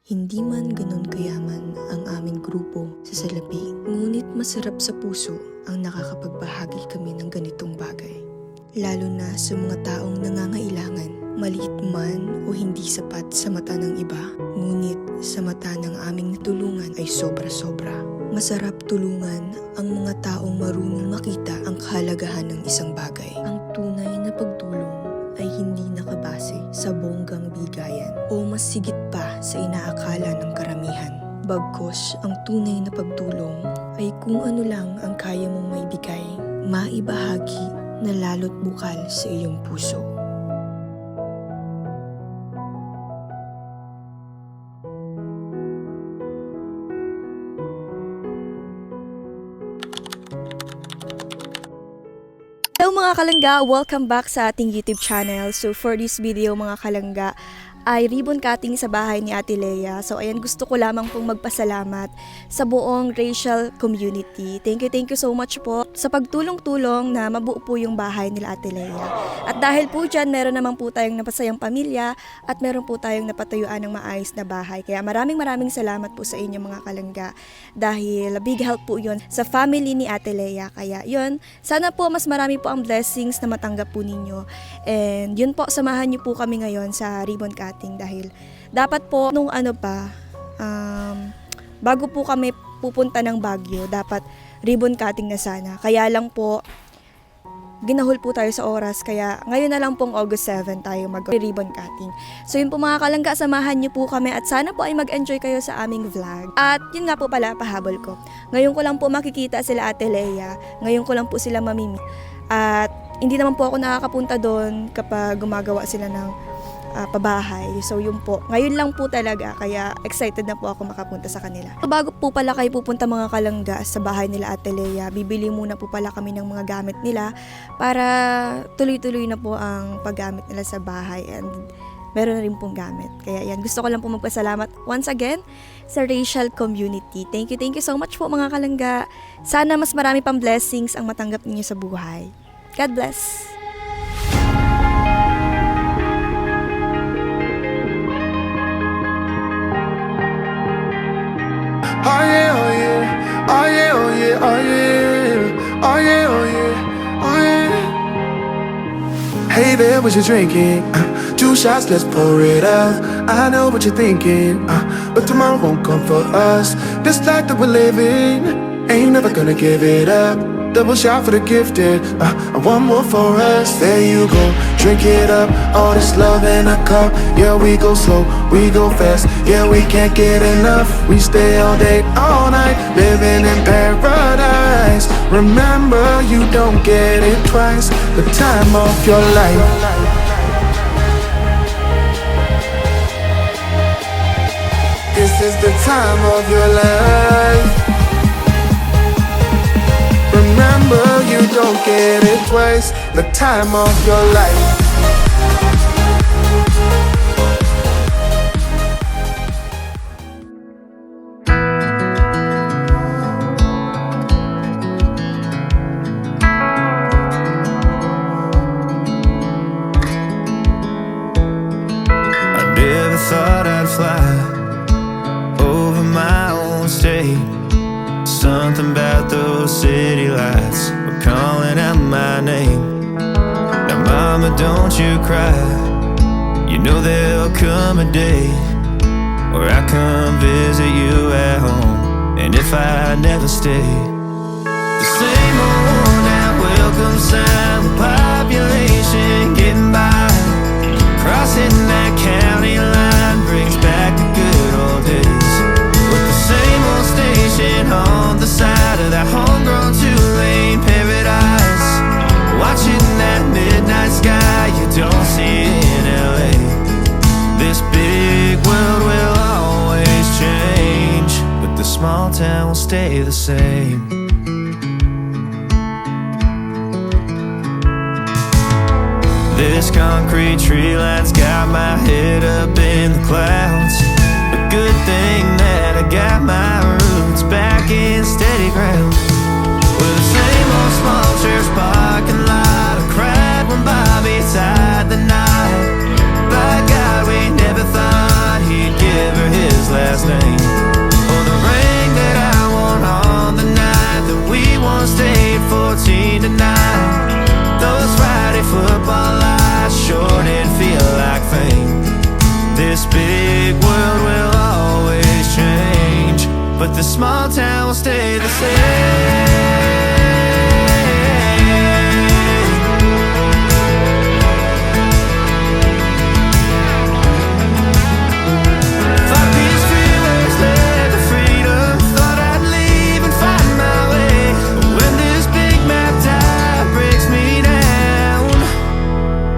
Hindi man ganon kayaman ang aming grupo sa salapi, ngunit masarap sa puso ang nakakapagbahagi kami ng ganitong bagay. Lalo na sa mga taong nangangailangan, maliit man o hindi sapat sa mata ng iba, ngunit sa mata ng aming natulungan ay sobra-sobra. Masarap tulungan ang mga taong marunong makita ang kahalagahan ng isang bagay. Ang tunay na pagtulong ay hindi nakabase sa bonggang bigayan o mas sigit pa sa inaakala ng karamihan. Bagkus, ang tunay na pagtulong ay kung ano lang ang kaya mong maibigay, maibahagi na lalo't bukal sa iyong puso. Hello mga kalangga! Welcome back sa ating YouTube channel. So for this video mga kalangga ay ribbon cutting sa bahay ni Ate Lea. So ayan, gusto ko lamang pong magpasalamat sa buong racial community. Thank you so much po sa pagtulong-tulong na mabuo po yung bahay nila Ate Lea. At dahil po dyan, meron naman po tayong napasayang pamilya at meron po tayong napatayuan ng maayos na bahay. Kaya maraming salamat po sa inyo mga kalangga dahil big help po yun sa family ni Ate Lea. Kaya yun, sana po mas marami po ang blessings na matanggap po ninyo. And yun po, samahan niyo po kami ngayon sa ribbon cutting dahil dapat po nung bago po kami pupunta ng Baguio, dapat ribbon cutting na sana. Kaya lang po ginahol po tayo sa oras, kaya ngayon na lang pong August 7 tayo mag-ribbon cutting. So yun po mga kalangga, samahan niyo po kami at sana po ay mag-enjoy kayo sa aming vlog. At yun nga po pala, pahabol ko. Ngayon ko lang po makikita sila Ate Lea, ngayon ko lang po sila mamimit. At hindi naman po ako nakakapunta doon kapag gumagawa sila ng pabahay. So yun po, ngayon lang po talaga, kaya excited na po ako makapunta sa kanila. So, bago po pala kayo pupunta mga kalangga sa bahay nila Ate Lea, bibili muna po pala kami ng mga gamit nila para tuloy-tuloy na po ang paggamit nila sa bahay and meron na rin pong gamit. Kaya yan, gusto ko lang po magpasalamat once again sa racial community. Thank you so much po mga kalangga. Sana mas marami pang blessings ang matanggap ninyo sa buhay. God bless! Oh yeah, oh yeah, oh yeah, oh yeah, oh yeah, oh yeah, oh yeah, oh yeah. Hey there, what you drinking? 2 shots, let's pour it out. I know what you're thinking, but tomorrow won't come for us. This life that we're living, ain't never gonna give it up. Double shot for the gifted, and one more for us. There you go, drink it up, all this love in a cup. Yeah, we go slow, we go fast. Yeah, we can't get enough. We stay all day, all night, living in paradise. Remember, you don't get it twice. The time of your life. This is the time of your life. Remember, you don't get it twice. The time of your life. I never thought I'd fly over my own state. Something about those city lights were calling out my name. Now mama, don't you cry. You know there'll come a day where I come visit you at home. And if I never stay, the same old worn out welcome sign, the population getting by, crossing that county line brings back the good old days. With the same old station on the side of that homegrown 2-lane paradise, watching that midnight sky you don't see in LA. This big world will always change, but the small town will stay the same. This concrete tree line's got my head up in the clouds. A good thing that I got my roots back in steady ground. With the same old small church parking lot, I cried when Bobby tied the knot. By God, we never thought he'd give her his last last name. Oh, the ring that I won on the night that we once stayed 14 tonight. Those Friday football lights sure did feel like fame. This big world will always change, but the small town will stay the same. Thought these freeways led to freedom, thought I'd leave and find my way. But when this big map tide breaks me down,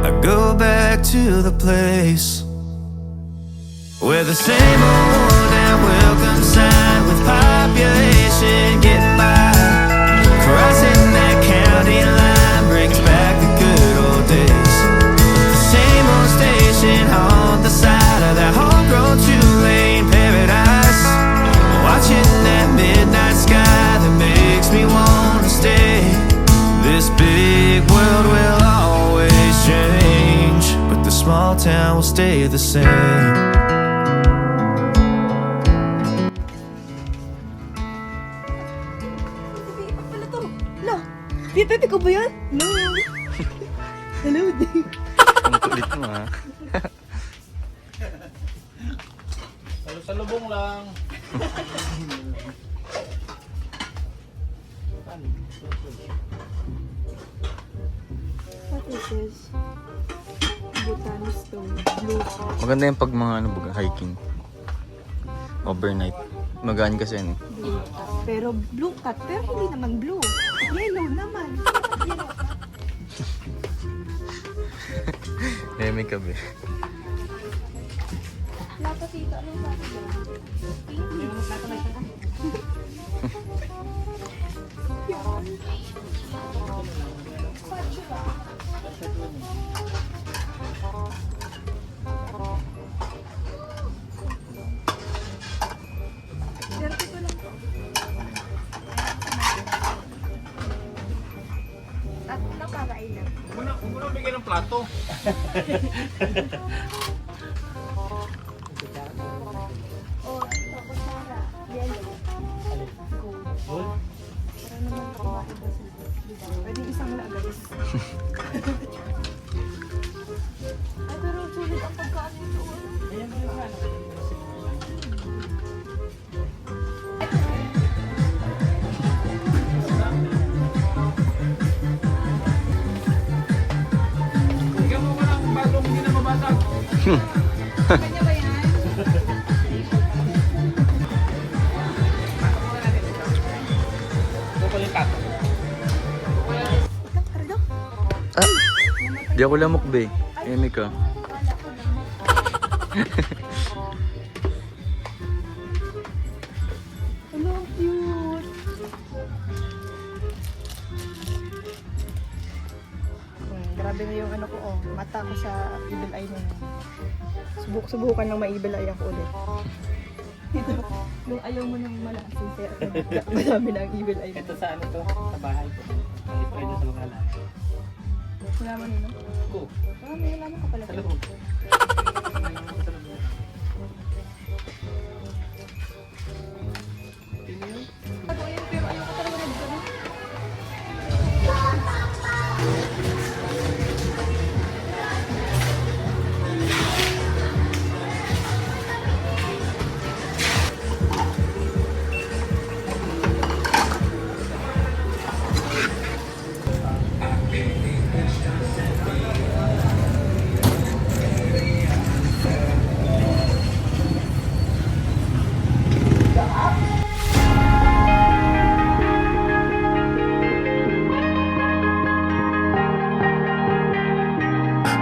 I go back to the place where the same old worn out welcome sign with population getting by. Crossing that county line brings back the good old days. The same old station on the side of that homegrown two-lane paradise. Watching that midnight sky that makes me wanna stay. This big world will always change, but the small town will stay the same. Pepe ko ba yan? No. Hello, Dave. Ang kulit mo ha. Salubong lang. What is this? Bhutanese stone. Blue. Maganda yung pag mga ano, hiking. Overnight. Magaan kasi yan eh. Blue cat. Pero blue cat. Pero hindi naman blue. Yellow naman. May kabe. Lapa tito. Anong lapa ba? Muna bigyan ng plato. Oh, tapos Sara. Yellow. Gold. Gold? Para naman kumain ba sila? Pwede isang lang guys. Ay, pero sulit ang pagkaan nito. Ayan mo yung ano. Bigyan mo ko ng bagong hindi na mabasag. Kanya ba yan? Ito pa yung plato. Kardo? Ah! Di ako lamok be. Emi ka. Hello, cute. Grabe na yung ano ko, oh. Mata ko sa evil eye na yun. Subukan lang ma-evil eye ako ulit. Ito, yung ayaw mo nang malasin, kaya madami na ang evil eye. Ito sa ano to? Sa bahay ko. Hindi pwede sa mga lahat. Wala mo nino? Ko. Ah, may alam ka pala. Sa loob. Ako yun, pero ayaw ko talaga nagsabi.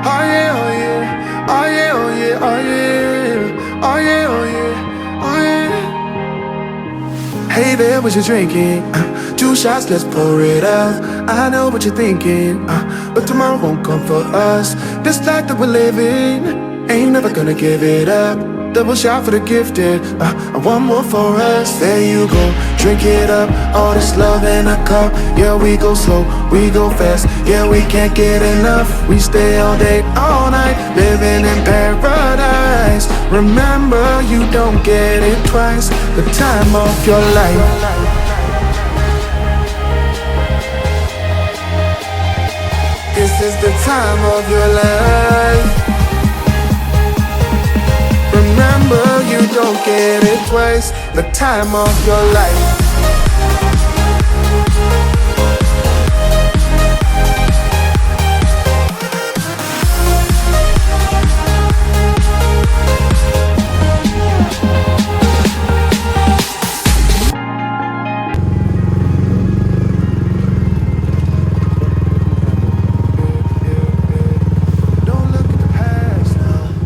Oh yeah, oh yeah, oh yeah, oh yeah, oh yeah, oh yeah, oh yeah, oh yeah. Hey there, what you drinking? 2 shots, let's pour it out. I know what you're thinking, but tomorrow won't come for us. This life that we're living, ain't never gonna give it up. Double shot for the gifted, and one more for us. There you go, drink it up. All this love in a cup. Yeah, we go slow, we go fast. Yeah, we can't get enough. We stay all day, all night, living in paradise. Remember, you don't get it twice. The time of your life. This is the time of your life. Remember, you don't get it twice. The time of your life. Don't look at the past.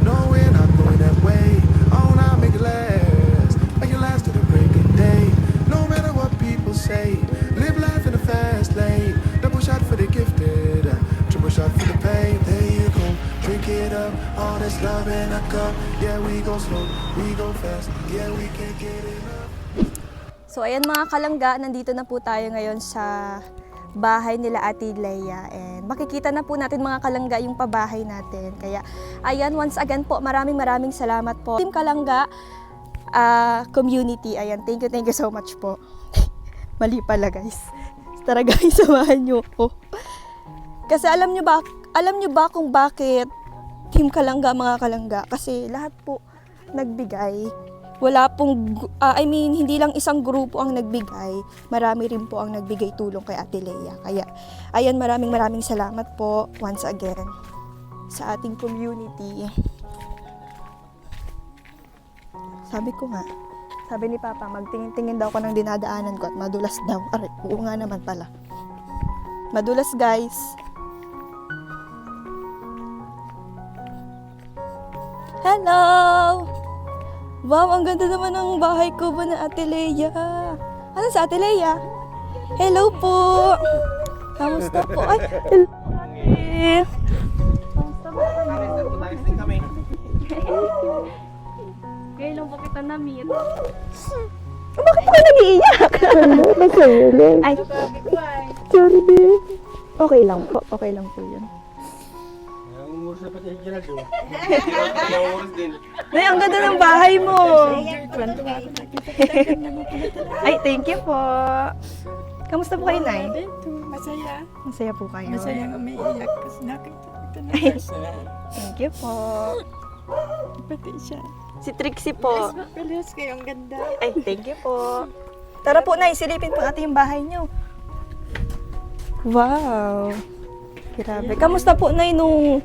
No, we're not going that way. Oh, now make it last. Make it last to the break of day. No matter what people say, live life in a fast lane. Double shot for the gifted, triple shot for the pain. There you go, drink it up. All this love in a cup. Yeah, we go slow, we go fast. Yeah, we can't get enough. So ayan mga kalangga, nandito na po tayo ngayon sa bahay nila Ate Leia. And makikita na po natin mga kalangga yung pabahay natin. Kaya ayan, once again po, maraming salamat po. Team Kalangga community, ayan, thank you so much po. Mali pala guys. Tara guys, samahan nyo ako. Kasi alam nyo ba kung bakit Team Kalangga mga kalangga? Kasi lahat po nagbigay. Wala pong, hindi lang isang grupo ang nagbigay, marami rin po ang nagbigay tulong kay Ate Leia. Kaya, ayan, maraming salamat po once again sa ating community. Sabi ni Papa, magtingin-tingin daw ko ng dinadaanan ko at madulas daw. Aray, oo nga naman pala. Madulas guys. Hello! Wow, ang ganda naman ng bahay ko ba na Ate Leia? Ano sa Ate Leia? Hello po! Kamusta po? Ay, hello Ate! Kamusta po kami? Ngayon lang po kita na-meet. Bakit ka nag-iiyak? Ay, sorry babe. Okay lang po yun. Nay, ang ganda ng bahay mo. Ay, thank you po. Kamusta po kayo, Nay? Masaya. Masaya po kayo. Masaya nga may iyak kasi nakita kita na personal. Thank you po. Pati siya. Si Trixie po. Papalas kayo, ang ganda. Ay, thank you po. Tara po, Nay, silipin po natin yung bahay niyo. Wow. Grabe. Kamusta po, Nay, nung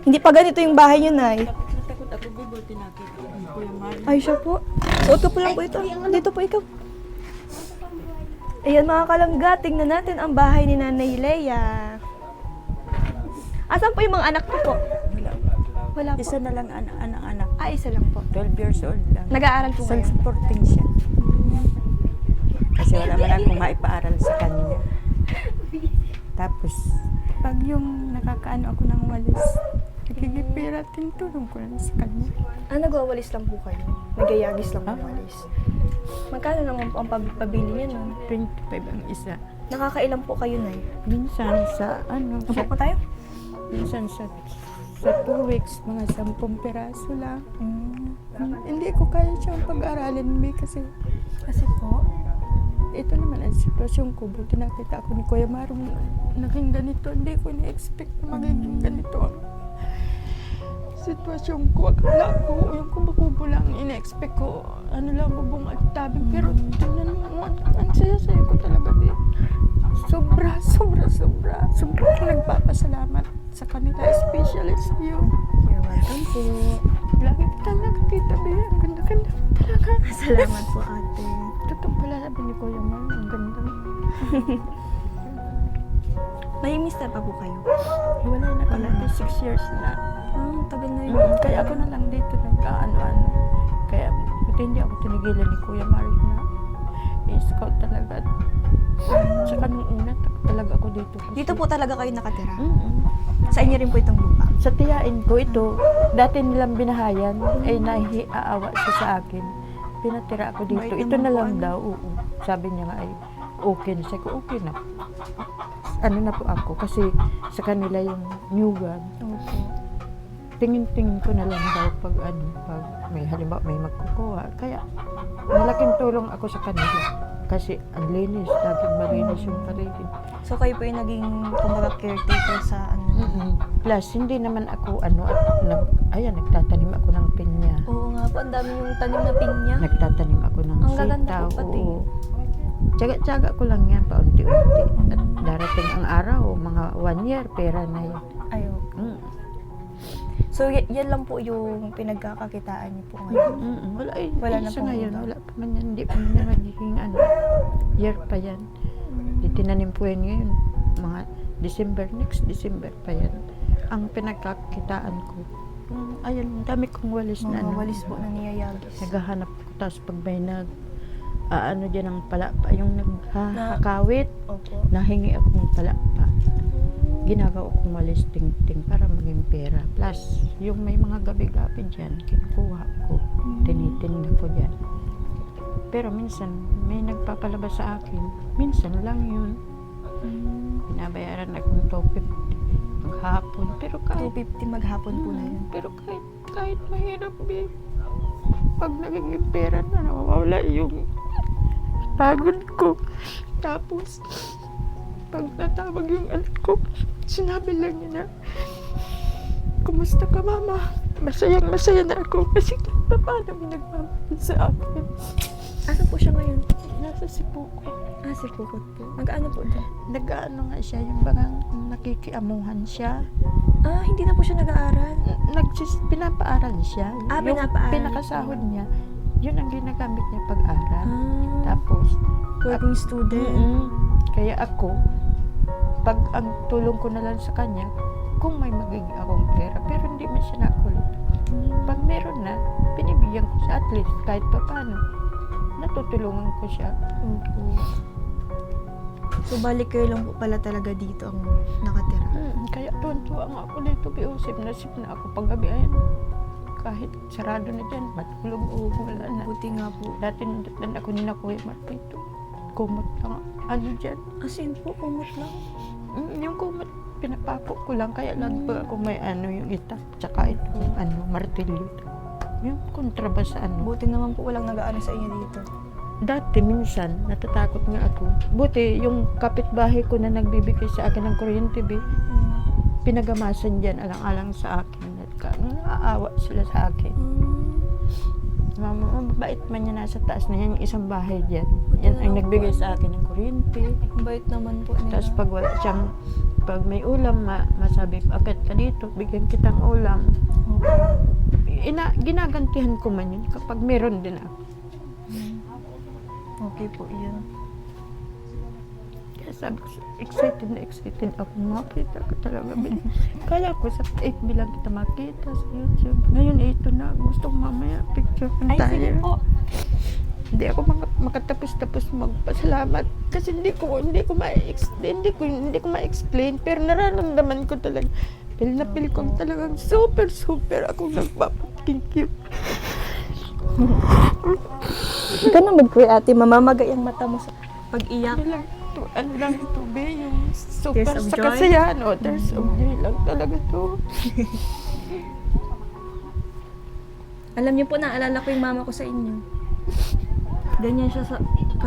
hindi pa ganito yung bahay niyo, Nay? Natakot ako, bibuti nakita ko. Kuya Mario. Ay, siya po. Suot ko po lang po ito. Dito po ikaw. Ayan mga kalangga, tingnan natin ang bahay ni Nanay Leia. Asan po yung mga anak ko po? Wala po. Isa na lang anak. Ah, isa lang po. 12 years old lang. Nag-aaral po kayo? Self-supporting siya. Kasi wala man akong maipaaral sa kanya. Tapos, pag yung nakakaano ako ng walis, nagigipiratin tulong ko lang sa kanya. Ah, nagwawalis lang po kayo? Nagyayagis lang po ng walis? Magkano naman po ang pabili niya nun? 25 ang isa. Nakakailan po kayo, Nay? Minsan sa Upo po tayo? minsan sa 2 weeks, mga 10 piraso lang. Hindi ko kaya siyang pag-aralin, May, kasi po? ito naman ang sitwasyon ko. Buti nakita ako ni Kuya Marong naging ganito. Hindi ko na-expect na magiging ganito ang sitwasyon ko. Akala ko yung kubo-kubo lang, ina-expect ko ano lang, bubong at tabing. Pero tingnan mo, ang saya-saya ko talaga din. Sobra ko nagpapasalamat sa kanila, especially sa iyo. You're welcome po. Lagi kita nakakita, Be. Ang ganda-ganda mo talaga. Salamat po, ate. Totoo pala sabi ni Kuya Mar, ang ganda mo. May mister pa po kayo? Wala na pala, 6 years na. Ah, tagal na yun. Kaya ako na lang dito nagkaano-ano. Kaya buti hindi ako tinigilan ni Kuya Mar na i-scout talaga. Tsaka nung una, talaga ako dito. Kasi, Dito po talaga kayo nakatira? Mm-mm. Sa inyo rin po itong lupa? Sa tiyain ko ito, dati nilang binahayan, ay nahiaawa siya sa akin. Pinatira ako dito. Bait Ito na naman po, lang ano? daw, oo. Sabi niya nga ay okay na. Sabi ko, okay na. Ano na po ako, kasi sa kanila yung new gun. Opo. tingin-tingin ko na lang daw pag may halimbawa may magkukuha. Kaya malaking tulong ako sa kanila. Kasi ang linis, laging malinis yung paligid. So kayo po yung naging kumbaga caretaker sa Plus, hindi naman ako nagtatanim ako ng pinya. Oo nga po, ang dami yung tanim na pinya. Nagtatanim ako ng Ang gaganda sitaw. po pati. Oo. Tsaga-tsaga ko lang yan, paunti-unti. At darating ang araw, mga 1 year, pera na yan. Ayo. Mm. So yan lang po yung pinagkakakitaan niyo po ngayon. Wala, Wala na isa pong ngayon, iba. wala pa man yan, hindi pa man yan magiging year pa yan. Tinanim po yan ngayon, mga next December pa yan. Ang pinagkakitaan ko, ayun, dami kong walis na Mga walis po na niyayagis. naghahanap ko, tapos pag may dyan ang palapa, yung naghahakawit, Opo. nahingi akong palapa. Ginagawa kong walis ting-ting para maging pera. Plus, yung may mga gabi-gabi dyan, kinukuha ko, tinitinda ko dyan. Pero minsan, may nagpapalabas sa akin, minsan lang yun. Binabayaran akong 250 maghapon. Pero kahit 250 maghapon po na yun. Pero kahit mahirap, babe, pag nagiging pera na, nawawala yung pagod ko. Tapos, pag natawag yung anak ko, sinabi lang niya na, "Kumusta ka, mama?" Masaya na ako kasi paano may nagmamahal sa akin. Ano po siya ngayon? Nasa Sipuko. Si Pukot po. Nag-ano po doon? Nag-ano nga siya, yung parang nakikiamuhan siya. Hindi na po siya nag-aaral. Pinapaaral siya. Yung Pinapaaral. pinakasahod niya, yun ang ginagamit niya pag-aral. Tapos, Working student. kaya ako, pag ang tulong ko na lang sa kanya, kung may magiging akong pera, pero hindi man siya nakulit. Pag meron na, pinibigyan ko siya at least kahit pa paano. Natutulungan ko siya. Opo. So, balik kayo lang po pala talaga dito ang nakatira. Kaya tuwan-tuwa nga ako dito, biusip na ako paggabi. Ayan, kahit sarado na dyan, matulog o wala na. Buti nga po. Dati nandun ako ni Kuya Marpito. Kumot lang, dyan. As in po, kumot lang. Yung kumot, pinapako ko lang. Kaya lang pag ako may yung itak, tsaka itong martilyo. Yung kontrabas sa Buti naman po walang nag-aano sa inyo dito. Dati minsan, natatakot nga ako. Buti yung kapitbahay ko na nagbibigay sa akin ng kuryente, pinagamasan dyan alang-alang sa akin. Naaawa sila sa akin. Mabait man niya nasa taas na yan, yung isang bahay dyan. Yan ang nagbigay sa akin ng kuryente. Bait naman po nila. Tapos pag may ulam, masabi, akit ka dito, bigyan kitang ulam. Ginagantihan ko man yun kapag meron din ako. Okay po, yun. Kaya sabi ko, excited ako makita ka talaga. Kala ko sa FB lang kita makita sa YouTube. Ngayon ito na, gusto ko mamaya picture Ay, tayo. sige po. Hindi ako makatapos magpasalamat kasi hindi ko ma-explain pero nararamdaman ko talaga. Feel ko talagang super akong nagpapa-thank you. Ikaw na mag-pray, ate. Mamamagay ang mata mo sa pag-iyak. Ano lang ito, be, yung super Tears of sa joy? kasiyahan. Tears of joy lang talaga to. Alam niyo po, naalala ko yung mama ko sa inyo. Ganyan siya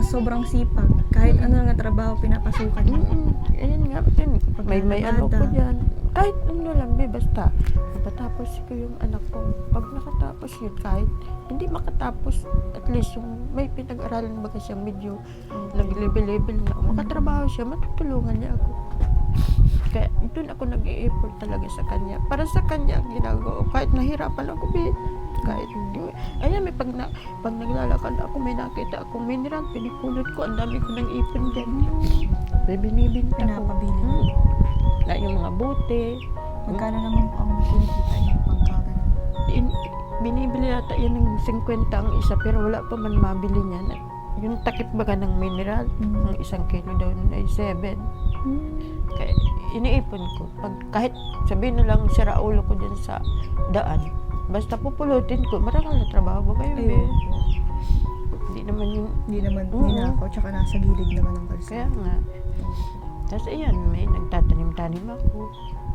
sobrang sipag. Kahit ano nga trabaho, pinapasukan niya. Ayun nga, may ano ko dyan. Kahit ano lang, be, basta napatapos ko yung anak ko. Pag nakatapos yun, kahit hindi makatapos, at least yung may pinag-aralan baga siya medyo nag-level na. Makatrabaho siya, matutulungan niya ako. Kaya doon ako nag-i-effort talaga sa kanya. Para sa kanya ang ginagawa ko. Kahit nahirapan ako, be. Kahit ayan, may pag naglalakad ako, may nakita akong mineral, pinipulot ko, ang dami ko ng ipon dyan. May binibinta ko. Pinapabili. Na yung mga bote. Magkano naman po ang kinikita niyo pagkagano? Binibili yata yan ng 50 ang isa, pero wala pa man mabili niyan. Yung takip baga ng mineral, ng 1 kilo daw ay 7. Kaya iniipon ko. Kahit sabihin na lang sira ulo ko dyan sa daan, basta pupulutin ko, marangal na trabaho ba kayo? Ayun. Hindi naman yung... Hindi naman ninakaw, tsaka nasa gilid naman ng Kaya kalsada. nga. Tapos ayan, may nagtatanim-tanim ako.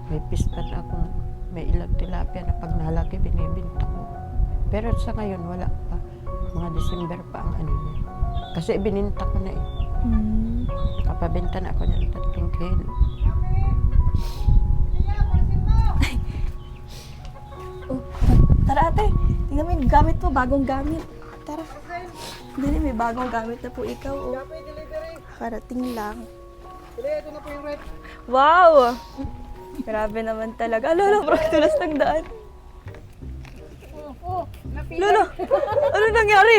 May pispat akong may ilang tilapia na pag nalaki binibinta ko. Pero sa ngayon wala pa. Mga December pa ang ano niya. Kasi bininta ko na eh. Kapabenta na ako ng 3 kilo. Oh, tara ate, tingnan mo yung gamit mo, bagong gamit. Tara. Dali, may bagong gamit na po ikaw. Oh. Karating lang. Ito na po yung red. Wow! Grabe naman talaga. Lolo, bro, tulas ng daan. Lolo, ano nangyari?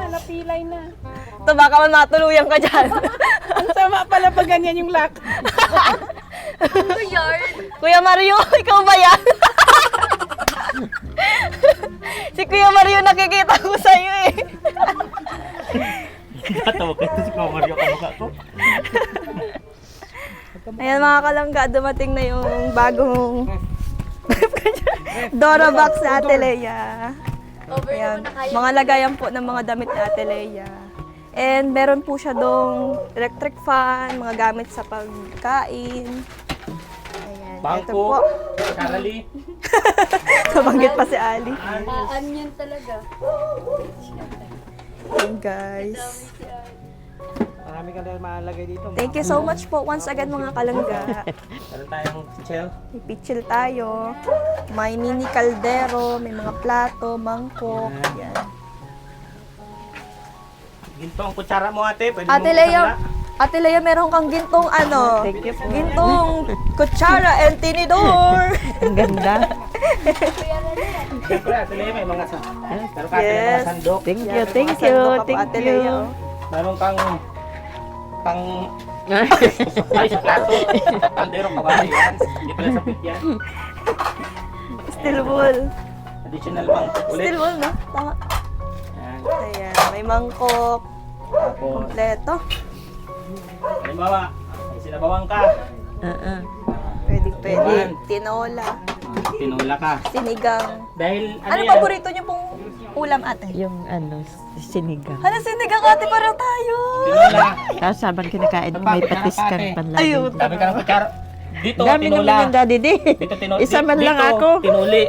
Napilay na. Ito, baka man matuluyan ka dyan. Ang sama pala pag ganyan yung lock. Kuya Mario, ikaw ba yan? Si Kuya Mario nakikita ko sa'yo eh. Tawag ka si Kuya Mario kamukha ko. Ayan mga kalangga, dumating na yung bagong Dora box sa Ate Lea. Ayan, mga lagayan po ng mga damit ni Ate Lea. And meron po siya dong electric fan, mga gamit sa pagkain. Ayan, ito po. Bangko, Karali. Nabanggit pa si Ali. Anyan talaga. Ayan guys. Marami ka dahil malalagay dito. Thank you so much po once again mga kalangga. Meron tayong shell. May pichil tayo. May mini kaldero, may mga plato, mangkok. Yan. Ginto ang kutsara mo ate. Pwede Ate mo Lea, isang Ate Lea, meron kang gintong ano? Thank you po. Gintong kutsara and tinidor. Ang ganda. Siyempre, Ate Lea, may mga meron ka ate ng mga Yes. sandok. Thank you, Yan, thank mga you, sandok pa po, thank Ate you. Lea, oh. Meron kang ay, sa plato. Kaldero ka ba? Yan. Hindi pala sa pit yan. Steel wool. Additional bang ulit. Steel wool, no? Tama. Yan. Ayan, may mangkok. Tapos, Kompleto. halimbawa, may sinabawang ka. Pwede, pwede. Yan. Tinola. Tinula ka. Sinigang. Dahil, Ano yan? paborito niyo pong ulam, ate? Yung sinigang. Hala, sinigang, ate, pareho tayo. Tinula. Tapos habang kinakain mo, may patis kang panlagay. Ayun. Dami ka ng kutsara. Dito, Dami tinula. naman yung daddy di. Dito, tinula. Isa man lang dito, ako. Tinuli.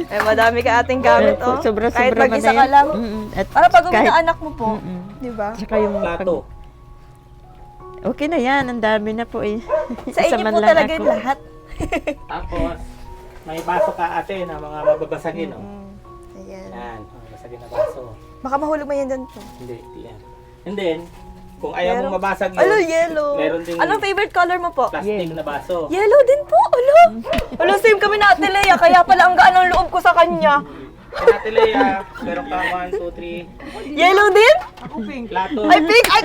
Eh, madami ka ating gamit, oh. Sobra-sobra Kahit man mag-isa na ka yan. lang. At Para pag uwi kahit- na anak mo po, Mm-mm. di ba? Tsaka yung Plato. Okay na yan, ang dami na po eh. Sa Isa inyo man po lang talaga ako. yung lahat. Tapos, may baso ka ate na mga mababasagin. Oh. Ayan. Yan, mababasagin na baso. Baka mahulog mo yan dyan po. Hindi, yan. And then, kung ayaw mong mabasag yun, Alo, yellow. meron ding Anong favorite color mo po? plastic na baso. Yellow din po. Alo. Alo, same kami na Ate Lea. Kaya pala ang gaan ng loob ko sa kanya. Kaya Ate Lea, meron ka 1, 2, 3, Yellow din? plato. Ay, pink. Ay,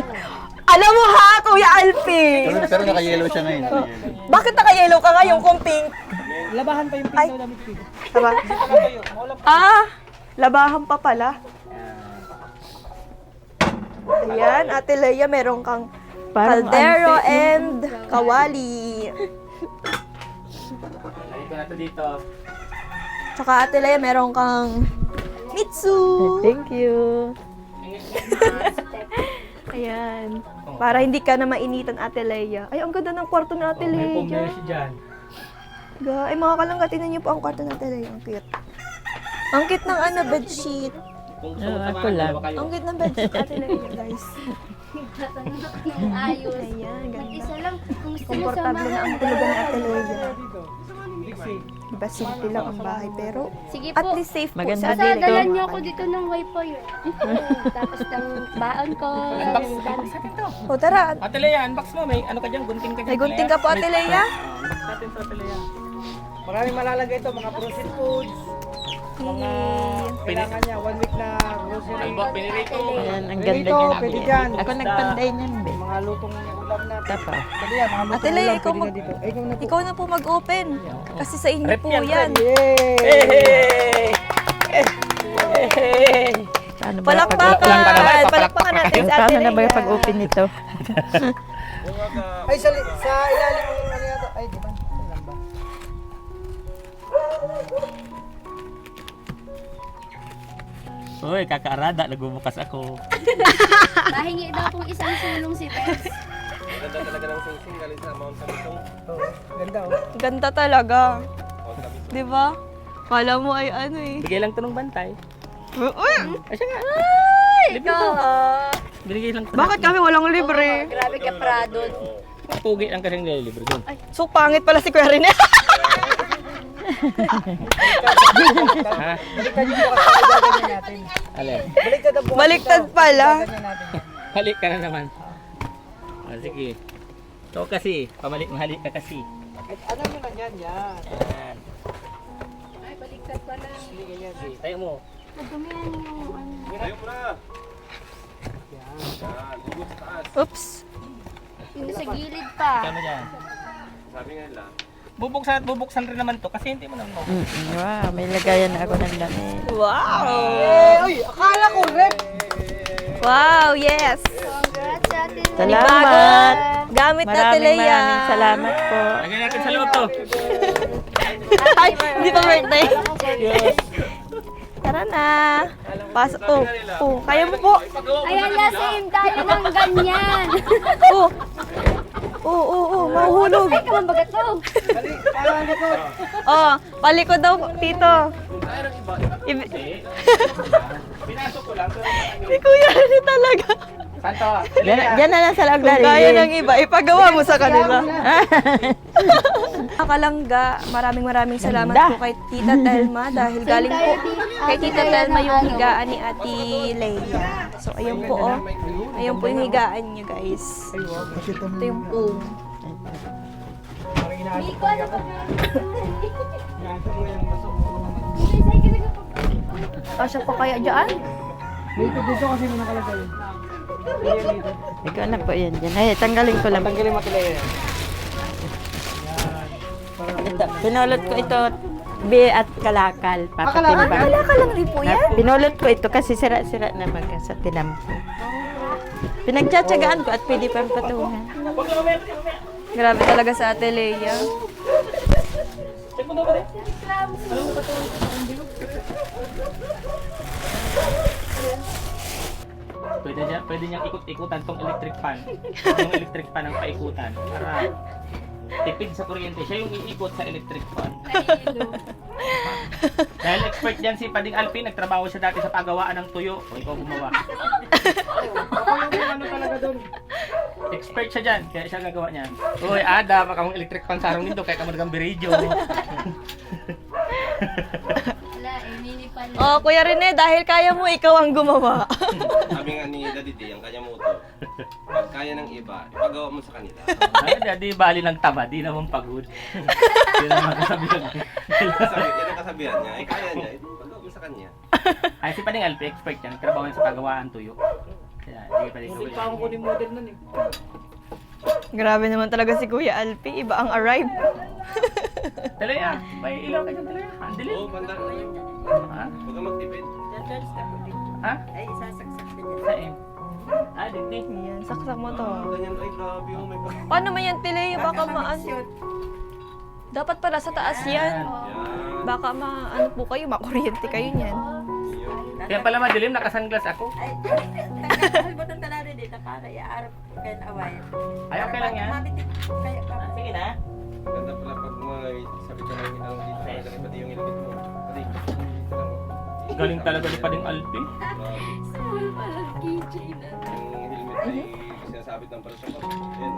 alam mo ha, Kuya Alfie. Pero naka-yellow siya ngayon. Bakit naka-yellow ka ngayon kung pink? Labahan pa yung Ay, tama. Ah, labahan pa pala. Ayan, Ate Lea, meron kang Parang kaldero antique and kawali. Lagay ko na ito dito. Tsaka Ate Lea, meron kang mitsu. Thank you. Ayan. Para hindi ka na mainitan, Ate Lea. Ay, ang ganda ng kwarto ni Ate May Lea. pumersi dyan. Ay, mga kalangga, tingnan niyo po ang kwarto ni Ate Lea. Ang cute. Ang cute ng ano, bedsheet. Kung gusto mo ako samahan, lang. dalawa kayo. Ang cute ng bedsheet, Ate Lea, guys. Ng ayos. Ayan, ganda. Isa lang, kung gusto mo Komportable na ang samahan. tulugan ni Ate Lea. Diba, simple lang ang bahay, pero Sige at po. least safe po Maganda sa Basta dito. dalan niyo ako dito ng wifi. Tapos ng baon ko. O, tara. Ate Lea, unbox mo. May ano ka dyan? Gunting ka dyan. May gunting ka po, Ate Lea. Unbox natin to, Ate Lea. Maraming malalagay ito. Mga frozen foods. Kailangan niya. 1 week na grocery. Alba, pinirito. Ayan, ang Pwede ganda ito, niyan. pwede dyan. Ako nagpanday niyan, be. Mga lutong ulam na. Tapa. Pwede yan. Mga lutong Ate Lea, ulam. ikaw Pwede mag- na dito. Ay, ikaw na po. Ikaw na po mag-open. Kasi sa inyo Rep po yan, yan. Yay! Paano ba Palakpakan! Palakpakan. Palakpakan natin sa Ate Paano na ba Lea. pag-open nito? Ay, sa ilalim ng ano yan. Ay, di ba? Ilan ba? Uy, kakaarada. Nagbubukas ako. Mahingi daw kung isang sulong si Tess. Ganda talaga ng sing-sing galing sa Mount Tabitong. Ganda oh. Ganda talaga. Mount Tabitong. Di ba? Kala mo ay ano eh. Bigay lang to ng bantay. Uy! Ay, siya nga. Ikaw, Binigay lang to. Bakit kami walang libre? grabe ka, Prado. Pugi lang kasing nililibre doon. So, pangit pala si Kuya Rene. Ha? Alin? Baliktad pala. Halik ka na naman. Ah, sige. Ito kasi, mahalik ka kasi. Ano mo na yan? Yan. Ayan. Ay, baliktad pala. Sige, tayo mo. Nadumihan yung ano. Ayaw mo na. Yan. Hugot sa taas. Oops. Yung sa gilid pa. Kano dyan? Sabi nga nila. Bubuksan rin naman to kasi hindi mo naman mo. Wow, may lagayan na ako ng damit. Wow! Ay, akala ko red. Wow, yes! Congrats, Ate Lea. Salamat! Gamit na Leia. Maraming salamat po. Lagyan natin sa loob to. Ay, hindi pa birthday. Tara na. Pasok. Oh, kaya mo po. Ayan na, same tayo ng ganyan. Mahuhulog. Ay, kaman bagat to. Oh, paliko daw, tito. Pinasok ko lang. Si Kuya Rene talaga. Santo. Diyan na lang sa loob Kung dali. kaya ng iba, ipagawa mo sa kanila. Kalangga, maraming salamat Ganda. po kay Tita Telma dahil galing po kay Tita Telma yung higaan ni Ate Leia. So, ayun po oh. Ayun po yung higaan niyo guys. Ito yung poom. Miko, ano ba? Kasya pa kaya dyan? Ikaw na po yan dyan. Ay, tanggalin ko lang. Tanggalin mo kilay. Ito, pinulot ko ito bi at kalakal. Papatimbang. Kalakal lang rin po yan. Pinulot ko ito kasi sira-sira na baga sa tinampo. Pinagtsatsagaan ko at pwede pa patungan. Grabe talaga sa Ate Leia. Check mo daw ba rin? Pwede niyang ikot-ikutan tong electric fan. Yung electric fan ang paikutan. Para tipid sa kuryente. Siya yung iikot sa electric fan. Dahil expert dyan si Pading Alpin, nagtrabaho siya dati sa paggawaan ng tuyo. O ikaw gumawa. Ano talaga doon? Expert siya dyan, kaya siya gagawa niyan. Uy, Ada, baka mong electric fan sarong nito, kaya ka mo nagambiridyo. Wala, mini pala. Oh, Kuya Rene, dahil kaya mo, ikaw ang gumawa. Sabi nga ni Daddy T, ang kanya mo to. Pag kaya ng iba, ipagawa mo sa kanila. Ay, di bali ng taba, di naman pagod. Yun naman kasabihan. Yan ang kasabihan niya. Ay, kaya niya. Ipagawa mo sa kanya. Ay, si Pading Alpin, expert yan, nagtrabaho yan sa paggawaan tuyo. Kaya, hindi pa rin gawin. Grabe naman talaga si Kuya Alpi. Iba ang arrive. Talaya, may ilaw ka dyan, talaya. Andilin. Oo, banda. Ha? Huwag kang magtipid. Ha? Ay, isasaksak ka dyan. Saan? Ah, digdi. Yan, saksak mo to. Ganyan, ay grabe oh, may pag... Paano man yan, Tilea? Baka dapat pala sa taas yan. Yan. Baka ano po kayo, makuryente kayo niyan. Kaya pala madilim, nakasunglass ako. Ay, butang talari dito para iaarap kayo na awayan. Ay, okay lang yan. Mabitik kayo pa. Sige na. Ganda pala pag sabit ka ng ilaw dito. Ganda pati yung ilagit mo. Pati, dito lang. Galing talaga ni Pading Alpin. Small pala, keychain na. Yung helmet ay sinasabit ng pala sa pag. Yan.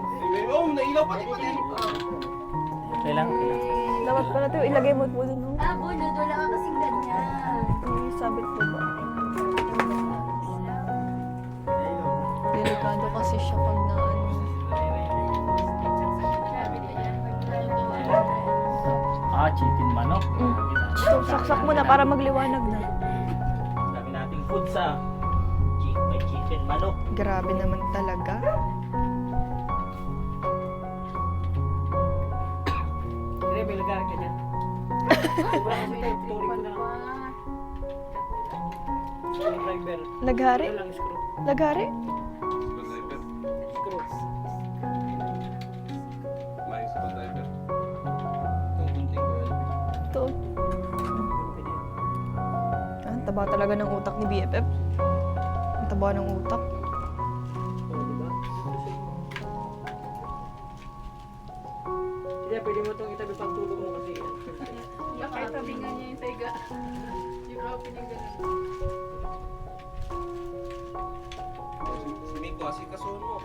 Oh, nailaw pati pati. Kailang. Dapat pala ito, ilagay mo po dun. No? Ah, bunod, wala ka kasing ganyan. Sabit po ba? Delikado kasi siya pag naano. Ah, chicken manok. So, saksak mo na para magliwanag na. Sabi nating food sa may chicken manok. Grabe naman talaga. Sige, may lagar ka dyan. Laghari? Laghari? May screwdriver. Ito. Ah, ang taba talaga ng utak ni BFF. Ang taba ng utak. pwede mo itong itabi pag tulog mo kasi. Kahit tabingan niya yung taiga. Yung opening ganun. Si Miko, kasi kasun mo.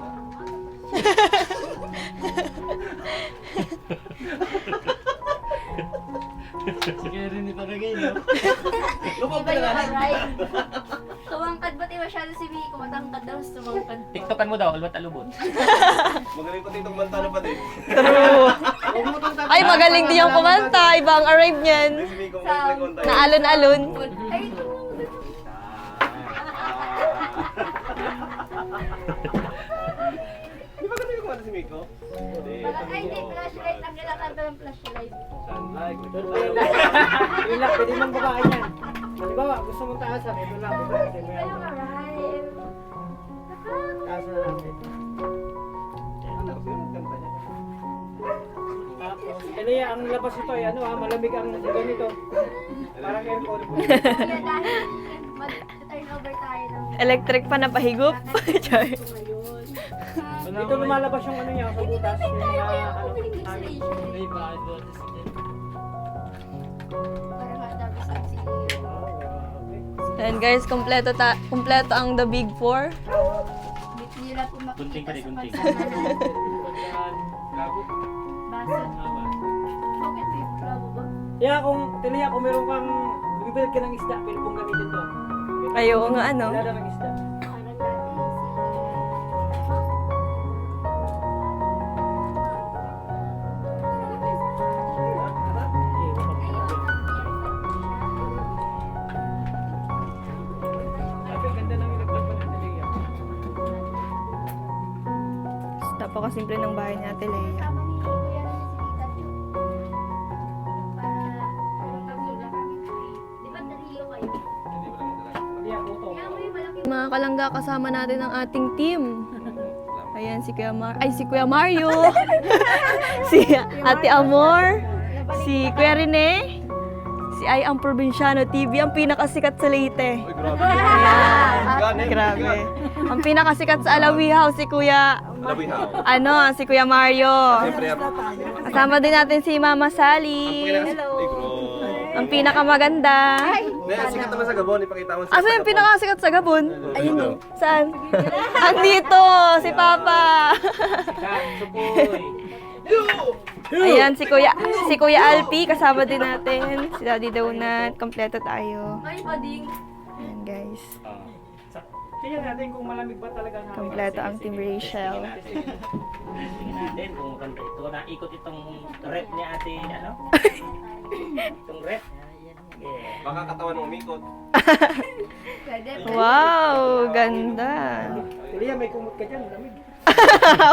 Sige rin ito kagay, no? Lupag Iba yung aray. Tumangkad ba't masyado si Miko? Matangkad daw sa tumangkad. TikTokan mo daw, albat alubot. Magaling pa dito kumanta pa din. Ay, magaling din yung kumanta. Iba ang arrive niyan. Si Miko magaling kumanta. Na alon-alon. Ay, Di ba ganun yung kumanta si Miko? hindi, flashlight. Ang kinakanta ng flashlight. Yun lang, pwede mong babae yan. Halimbawa, gusto mong taasan, ito lang. Kasi may Kaya arrive. taasan na natin. Elia, ang labas ito ay ano ha, malamig ang ganito. Parang aircon. Kaya dahil mag-turnover tayo ng Electric pa na pahigop. Char. ngayon. Dito lumalabas yung ano niya sa butas. Hindi Yung tayo kaya ano, opening installation. Para matapos ang sige. And guys, kompleto ang The Big Four. Hindi nila po Gunting pa makikita rin, sa gunting. pagsama ng Labo. baso. Bakit may bravo ba? Yeah, kung meron kang bibilit ka ng isda, pwede pong gamitin to. Ay, oo nga, ano? Wala ng isda. Parang dati Sabi, ganda ng ilaglag pa ng Elia. Napakasimple ng bahay ni Ate Lea. Kasama ni Kuya na si Tita Chu. Para pagsulat kami kayo. Di ba nariyo kayo? Hindi mo lang magdala. Hindi ako to. Kaya may malaki Mga kalangga, kasama natin ang ating team. Ayan, si Kuya Mario. Si Ate Amor. Si Kuya Rene. Si Ay ang Probinsyano TV, ang pinakasikat sa Leyte. Ayan. Grabe. Ang pinakasikat sa Alawihaw, si Kuya, si Kuya Mario. Kasama din natin si Mama Sally. Ang pinakamaganda. Sikat naman sa Gabon, ipakita mo Asa yung pinakasikat sa Gabon? Ayun eh. Saan? Andito, si Papa. Ayan, si Kuya Alpi, kasama din natin. Si Daddy Donut, kompleto tayo. Ay, pading. Ayan guys, Tingnan natin kung malamig ba talaga ang kompleto ang Team Rachel. Tingnan natin kung maganda ito. Naikot itong rep ni ate, ano? Itong rep. Yeah. Baka katawan mo umikot. Pwede. Wow, ganda. Elia, may kumot ka dyan, lamig.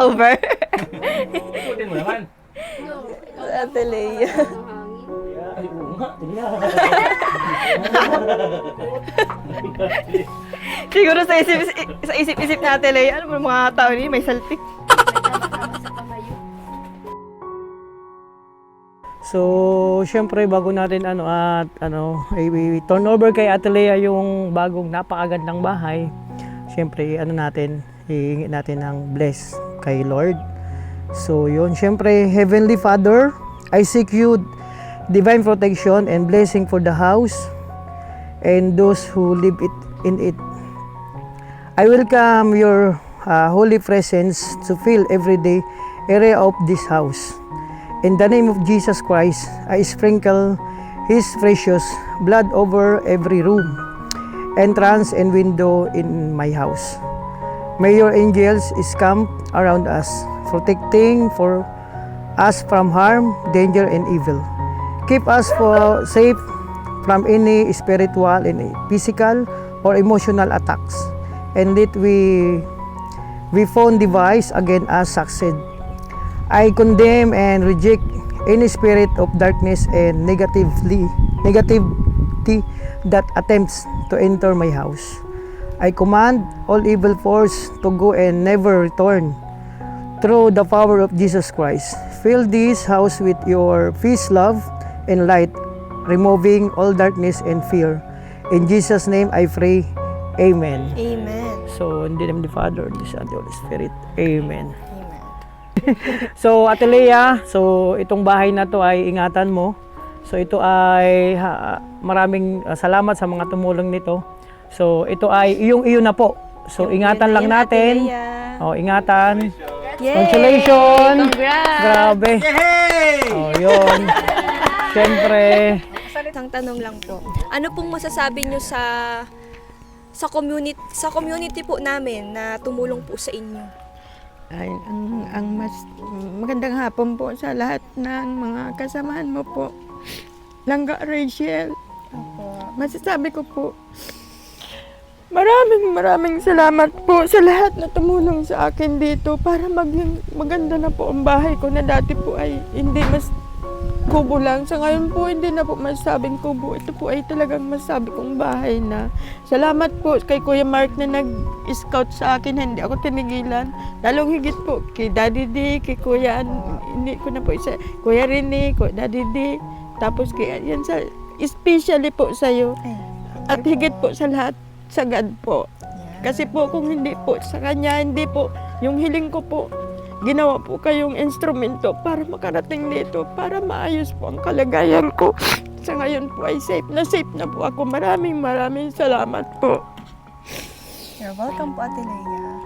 Over. Ikutin mo naman. No. Ate Lea. Ang hangin. Ay, oo nga. Tingnan. Siguro sa isip na Ate Lea, ano ba mga tao ni may salpik. Tama-tama sa pamayo. So, syempre bago natin i-turn over kay Ate Lea yung bagong napakagandang bahay. Syempre hihingi natin ng bless kay Lord. So, yun, syempre Heavenly Father, I seek you divine protection and blessing for the house and those who live in it. I welcome your holy presence to fill every day area of this house. In the name of Jesus Christ, I sprinkle His precious blood over every room, entrance, and window in my house. May your angels camp around us, protecting for us from harm, danger, and evil. Keep us safe from any spiritual and physical or emotional attacks, and let we phone device against us succeed. I condemn and reject any spirit of darkness and negativity that attempts to enter my house. I command all evil force to go and never return through the power of Jesus Christ. Fill this house with your peace, love, and light, removing all darkness and fear. In Jesus' name I pray. Amen. Amen. So, in the name of the Father, the Son, and the Holy Spirit. Amen. Amen. So, Ate Lea, so itong bahay na to ay ingatan mo. So, ito ay maraming salamat sa mga tumulong nito. So, ito ay iyo na po. So, ingatan lang natin. Oh, ingatan. Congratulations! Congrats! Grabe. Oh, yun. Siyempre, Isang tanong lang po. Ano pong masasabi nyo sa community po namin na tumulong po sa inyo? Ay, ang mas magandang hapon po sa lahat ng mga kasamahan mo po. Langga Rachel. Masasabi ko po, maraming salamat po sa lahat na tumulong sa akin dito para maging maganda na po ang bahay ko na dati po ay hindi mas kubo lang. Sa ngayon po, hindi na po masasabing kubo. Ito po ay talagang masasabi kong bahay na. Salamat po kay Kuya Mark na nag-scout sa akin. Hindi ako tinigilan. Lalong higit po kay Daddy D, kay Kuya, hindi ko na po isa, Kuya Rene, Kuya Daddy D. Tapos kay, yan sa, especially po sa'yo. At higit po sa lahat, sa God po. Kasi po kung hindi po sa Kanya, hindi po, yung hiling ko po, ginawa po kayong instrumento para makarating dito, para maayos po ang kalagayan ko. Sa ngayon po ay safe na po ako. Maraming salamat po. You're welcome po, Ate Lea.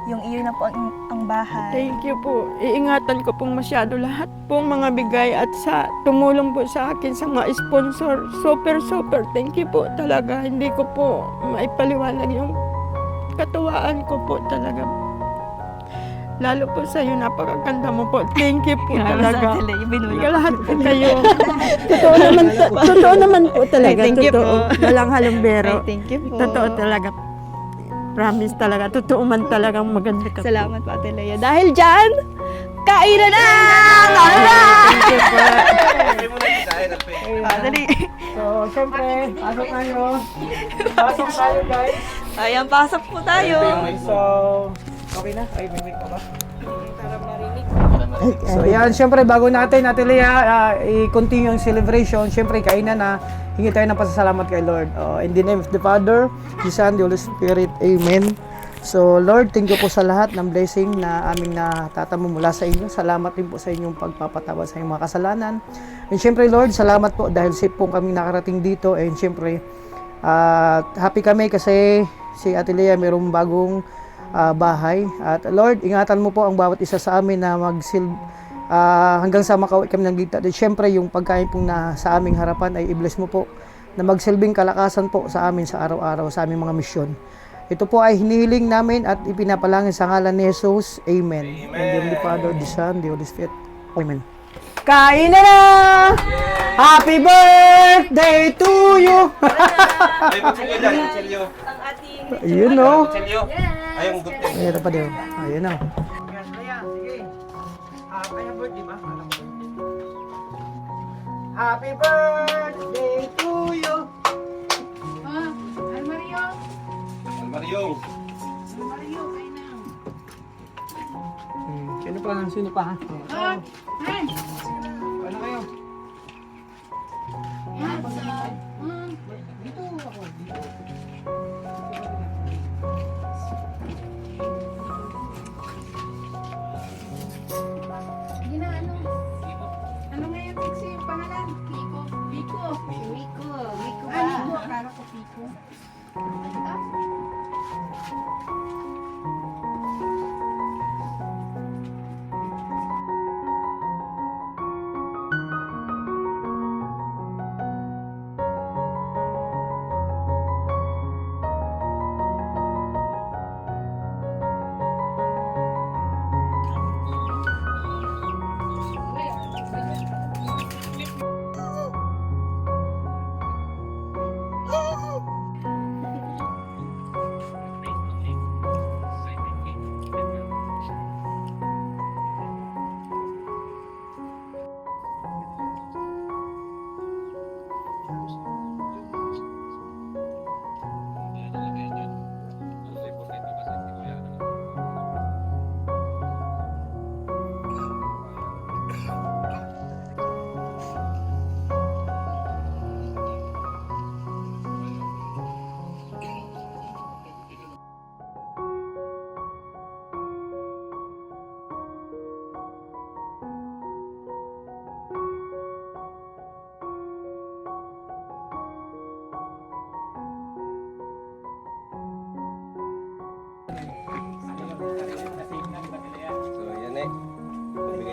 Yung iyo na po ang bahay. Thank you po. Iingatan ko pong masyado lahat pong mga bigay at sa tumulong po sa akin sa mga sponsor. Super thank you po talaga. Hindi ko po maipaliwanag yung katuwaan ko po talaga. Lalo po sa iyo, napakaganda mo po. Thank you po talaga. Lahat po kayo. Totoo naman po talaga. Thank you Totoo. po. Walang halumbero. Thank you po. Totoo talaga. Promise talaga. Totoo man talagang maganda ka. Salamat po, Ate Lea. Dahil dyan, kainan na! Thank you po. Dali. so, siyempre, pasok tayo guys. Ayan, pasok po tayo. So, okay na? Ay, may mic pa ba? So, yan, siyempre, bago natin, Ate Lea, i-continue yung celebration, siyempre, kainan na, hingi tayo ng pasasalamat kay Lord. In the name of the Father, the Son, the Holy Spirit, Amen. So, Lord, thank you po sa lahat ng blessing na aming natatamo mula sa inyo. Salamat din po sa inyong pagpapatawad sa inyong mga kasalanan. And siyempre, Lord, salamat po dahil safe po kami nakarating dito. And siyempre, happy kami kasi si Ate Lea mayroong bagong bahay. At Lord, ingatan mo po ang bawat isa sa amin na hanggang sa makauwi kami ng ligtas. At syempre, yung pagkain pong sa aming harapan ay i-bless mo po na magsilbing kalakasan po sa amin sa araw-araw, sa aming mga misyon. Ito po ay hinihiling namin at ipinapalangin sa ngalan ni Jesus. Amen. And the Father, the Son, the Holy Spirit. Amen. Kain na! Happy birthday to you! Ayun o. Ayun pa din. Ayun o. Happy birthday to you! Mario, Sino pa? Ano kayo? ano ngayon fix yung pangalan? Pico. Pico. Miko. Miko ba? Ano mo? Akala ko Pico.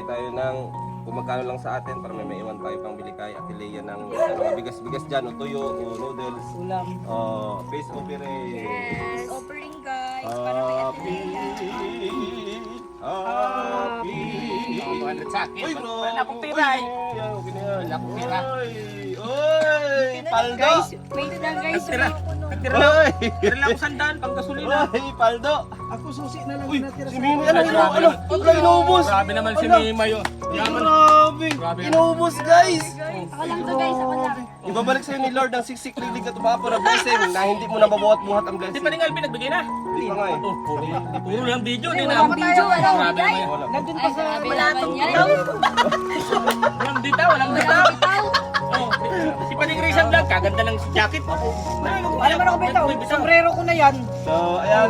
tayo ng kung magkano lang sa atin para may maiwan tayo pang bili kay Ate Lea ng mga bigas-bigas dyan, o tuyo, o noodles. Ulam. Face offering. Yes. Offering guys. Happy. Uy, bro. Wala akong pira eh. Wala akong pira. Uy, Paldo. Guys, wait lang guys. Nagtira. Nagtira Uy. Tira lang ako sandaan pang gasolina. Uy, Paldo. Ako susi na lang Uy, natira si sa Mimi, Grabe ano, wala inubos. Grabe naman si Mima yun. Grabe, Grabe. inubos guys. Ako lang to guys, ako lang. Ibabalik sa'yo ni Lord ang siksik lilig na tumapo na blessing na hindi mo nababuhat-buhat ang Di blessing. pa rin Alvin nagbigay na. Hindi pa nga eh. Puro lang video. Di Walang na. video, walang Grabe bigay. naman yun. Nandun pa Ay, sa grabe naman yan. Walang bitaw, walang bitaw. Walang bitaw. Oh, si Paning Rizal Vlog, kaganda ng jacket. Alam mo ako bitaw, sombrero ko na yan. So, ayan,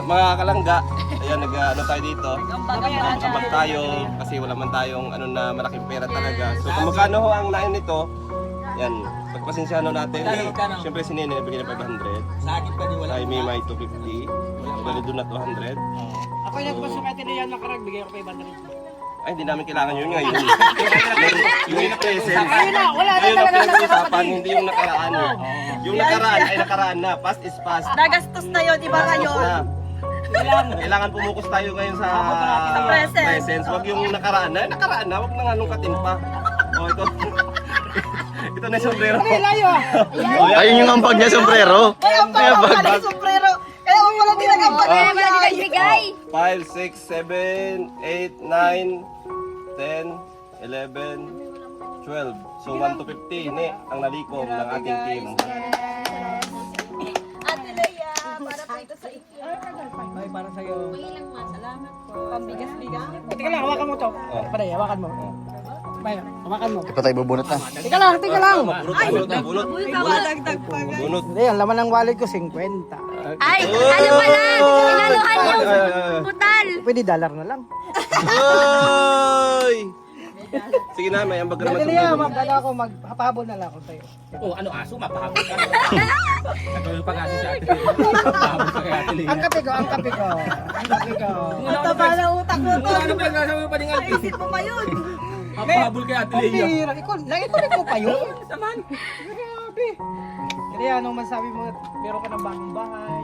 mga kalangga, ayan, nag-ano tayo dito. Sabag tayo, kasi wala man tayong ano na malaking pera talaga. So, kung magkano ho ang lain nito, yan, pagpasensyahan natin. Siyempre si Nene, nabigyan na 500. Sa akin pa di wala. Kay May 250. Dali doon na 200. Ako yung nagpasok kay Ate Lea nakarag, bigay ako 500. Ay, hindi namin kailangan yun ngayon. Yung present. Wala na Ayun ang talaga pinag-uusapan, hindi yung nakaraan. Yung nakaraan ay nakaraan na. Past is past. Nagastos na yun, iba Gastos na. Kailangan pumukus tayo ngayon sa presence. Huwag yung nakaraan na. Nakaraan na, huwag nang anong katimpa. O, ito. Ito na yung sombrero. Layo! Ayun yung ampag niya, sombrero. Kaya bag. sombrero. Kaya mo pala tinagampag. Kaya wala din nagbigay. 5, 6, 7, 8, 9, 10, 11, 12. So 1 to 50 ni ang nalikom ng ating team. Ate Lea, para po ito sa inyo. Ay, para sa'yo. Kuya lang ma, salamat po. Pambigas-bigas. Teka lang, hawakan mo to. Paday, hawakan mo. Bay, hawakan mo. Ito tayo bubunot na. Teka lang, teka lang. Bulot. Dagdag pa guys. Bulot. Hindi, ang laman ng wallet ko, 50. Ay, ano pala? Inaluhan yung putal. Pwede dollar na lang. Oy! Sige na, may ambag naman Ate Lea, sombrero. magpahabol na lang ako sa'yo. Oh, ano aso, mapahabol ka. Nagawin pa kasi sa atin. Mapahabol ka kay Ate Lea. Ang kape ko, ang kape ko. Ang kape ko. Ang taba na utak mo to. Ano pinagsasabi mo Paning Alvin? Isip mo pa yun. Mapahabol kay Ate Ang Lea. bihira. Nakikinig mo pa yun? Naman. Grabe. Kaya anong masabi mo? Meron ka ng bagong bahay.